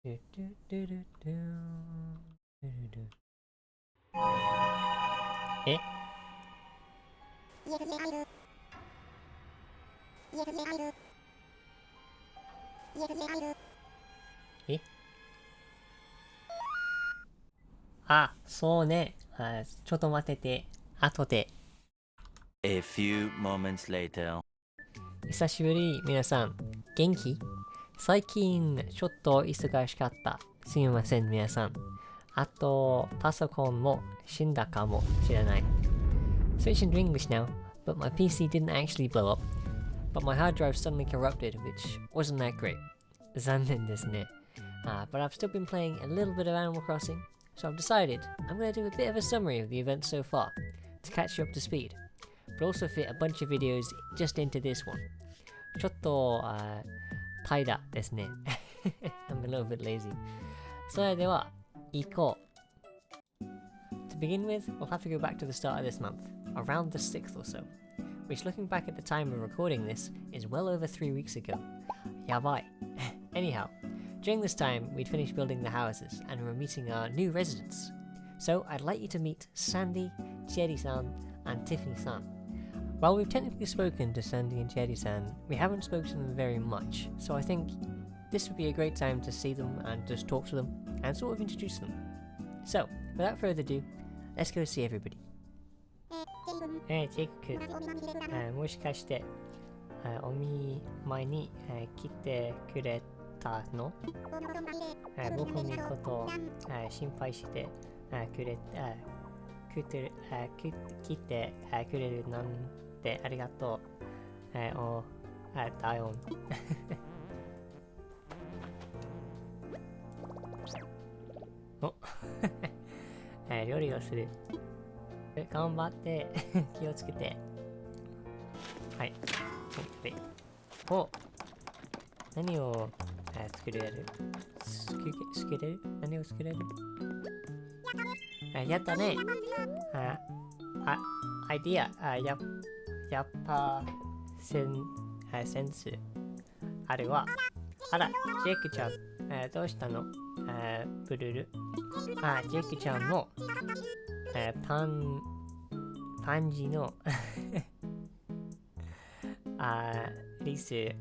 ええあ、そうね。ちょっと待ってて。後で。A few moments later. 久しぶり、皆さん。元気？最近、ちょっと忙しかった。すみません、皆さん。あと、パソコンも死んだかもしれない。Switching to English now, but my PC didn't actually blow up. But my hard drive suddenly corrupted, which wasn't that great. 残念ですね。But I've still been playing a little bit of Animal Crossing, so I've decided I'm going to do a bit of a summary of the events so far, to catch you up to speed, but also fit a bunch of videos just into this one. ちょっと、怠惰ですね。I'm a little bit lazy. それでは、行こう。To begin with, we'll have to go back to the start of this month, around the 6th or so, which looking back at the time of recording this is well over 3 weeks ago. Yabai. Anyhow, during this time we'd finished building the houses and we were meeting our new residents. So I'd like you to meet Sandy, Jerry-san and Tiffany-san. While we've technically spoken to Sandy and Jerry-san, we haven't spoken to them very much, so I think this would be a great time to see them and just talk to them and sort of introduce them. So, without further ado, let's go see everybody. ジェイク、もしかして、お見舞いに、来てくれたの？僕のことを、心配して、来てくれるなんてありがとう。だよ。お料理をする。頑張って気をつけて。はい。お、何を、作れる？作れる？何を作れる？やったね。アイディア。やっぱセンスあるわ。あら、ジェイクちゃん、どうしたの？ブルル。ジェイクちゃんのパンジのリス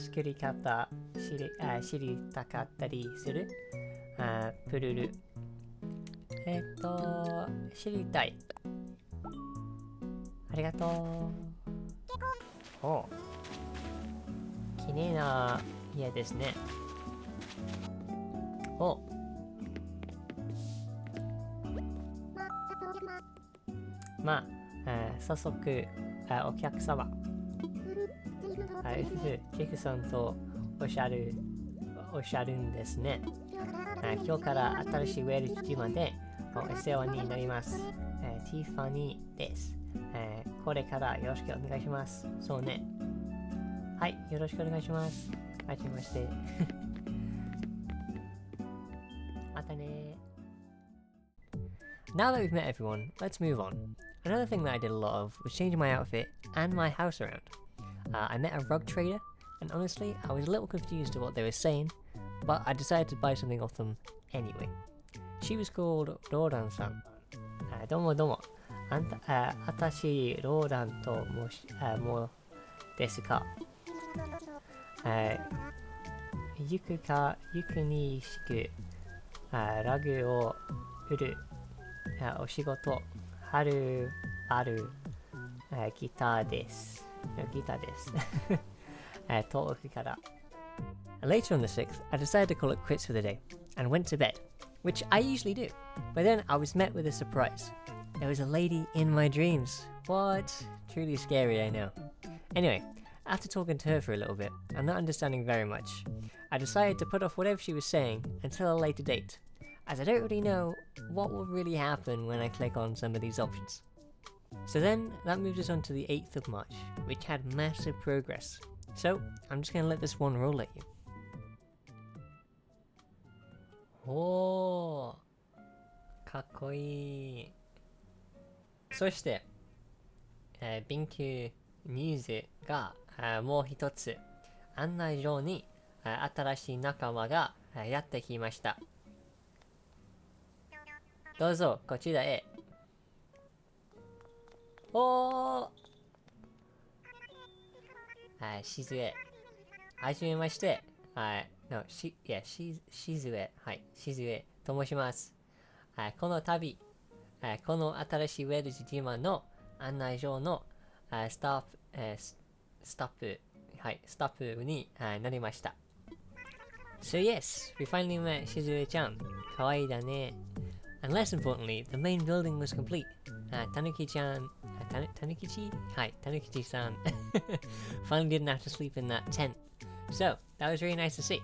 作り方知りたかったりする？プルル知りたい。ありがとう。お、きれいな家ですね。お、まあ、早速、お客様、ジェフさんとおっしゃるんですね。今日から新しいウェルチまでお世話になります。ティファニーです。これからよろしくお願いします。そうね。はい、よろしくお願いします。はじめまして。またね。Now that we've met everyone, let's move on. Another thing that I did a lot of was changing my outfit and my house around. I met a rug trader, and honestly, I was a little confused at what they were saying, but I decided to buy something off them anyway. She was called Rodan-san. どうもどうも。あたし、ローランともですか。ゆくにしく、ラグを売る、お仕事、春ある、ギターです。遠くから。Later on the 6th, I decided to call it quits for the day and went to bed, which I usually do. But then I was met with a surprise. There was a lady in my dreams. What? Truly scary, I know. Anyway, after talking to her for a little bit and not understanding very much, I decided to put off whatever she was saying until a later date, as I don't really know what will really happen when I click on some of these options. So then, that moved us on to the 8th of March, which had massive progress. So, I'm just going to let this one roll at you. おー、かっこいい。そして、緊急ニュースがもう一つ案内状に新しい仲間がやってきました。どうぞ、こちらへ。おー、しずえ。はじめまして。しずえ。はい、しずえと申します。この度、この新しいウェルズ自慢の案内状のスタッフになりました。So yes, we finally met Shizue-chan. かわいいだね。And less importantly, the main building was complete. Tanuki-chan, Tanukichi? Hi, Tanukichi-san finally didn't have to sleep in that tent. So, that was really nice to see.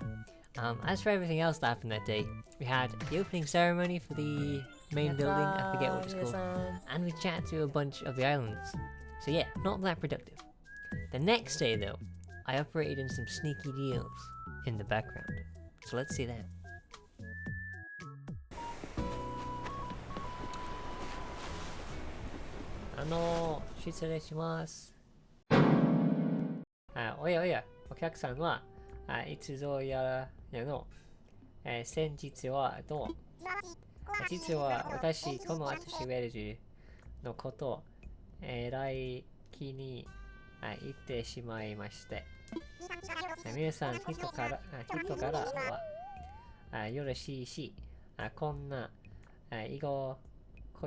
As for everything else that happened that day, we had the opening ceremony for the main building, I forget what it's called, and we chatted to a bunch of the islands. So yeah, not that productive. The next day though, I operated in some sneaky deals in the background. So let's see that. 失礼します。おやおや、お客さんは、いつぞやの、先日はどう？実は私、この私ウェルジのことを、えらい気に言ってしまいまして。皆さん、人からは、よろしいし、こんな、居心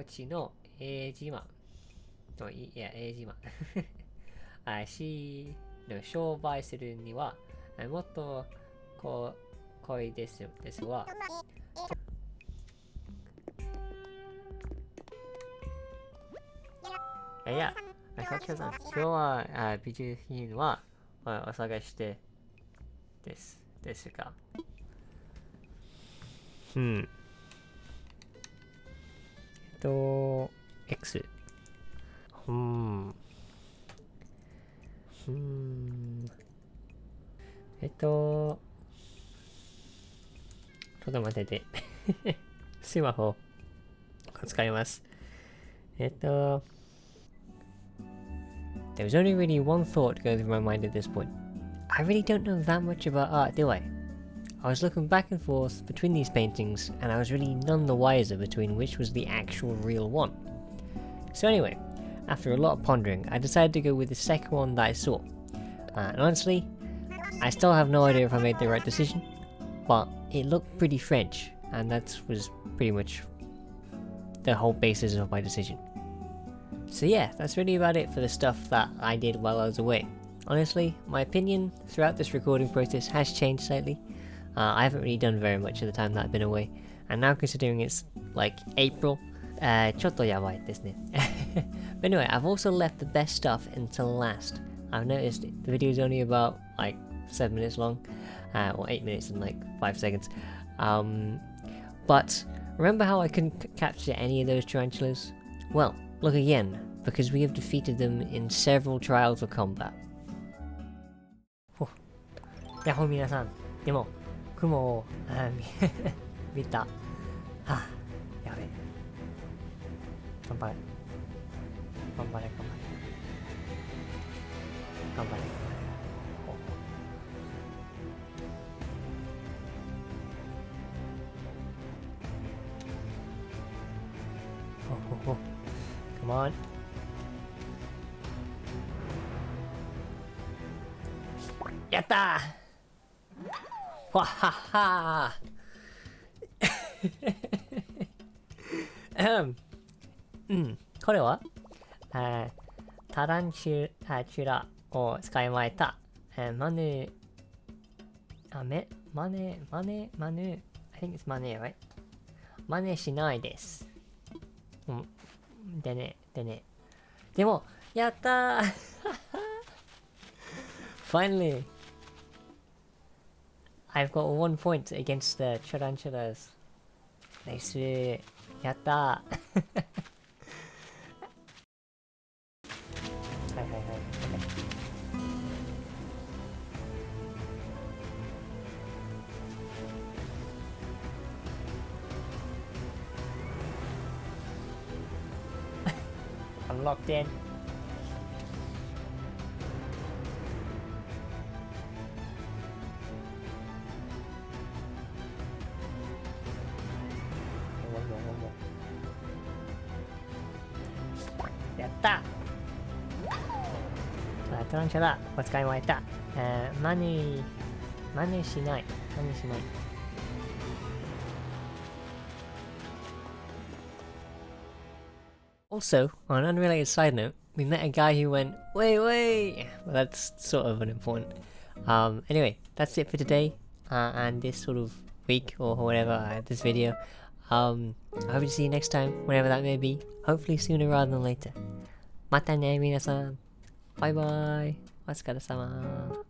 地の島。英島商売するにはもっと濃いですわ。いや、今日は美術品はお探してですか。X。ちょっと待ってて。スマホを使います。There was only really one thought going through my mind at this point. I really don't know that much about art, do I? I was looking back and forth between these paintings, and I was really none the wiser between which was the actual real one. So anyway, after a lot of pondering, I decided to go with the second one that I saw. And honestly, I still have no idea if I made the right decision, but it looked pretty French, and that was pretty much the whole basis of my decision. So yeah, that's really about it for the stuff that I did while I was away. Honestly, my opinion throughout this recording process has changed slightly. I haven't really done very much at the time that I've been away, and now considering it's like April, ちょっとやばいですね。But anyway, I've also left the best stuff until last. I've noticed the video is only about like 7 minutes long, or 8 minutes and like 5 seconds. But remember how I couldn't capture any of those tarantulas? Well, look again, because we have defeated them in several trials of combat. やっほ皆さん、でも雲を見た。はあ、やべえ。頑張れ。頑張れ。Oh, come on. Yatta! Wahaha! これはタランチュラを使いました。マネ I think it's マネ right? マネしないです。でね。でも、やったーFinally! I've got 1 point against the tarantulas. Nice. やったーはい。I'm locked in. ったトランチャラお使い終えた。マネしない。Also, on an unrelated side note, we met a guy who went, wait! Well, that's sort of unimportant. Anyway, that's it for today, and this sort of week, or whatever, this video. I hope to see you next time, whenever that may be. Hopefully sooner rather than later. またね、皆さん。バイバイ。お疲れ様。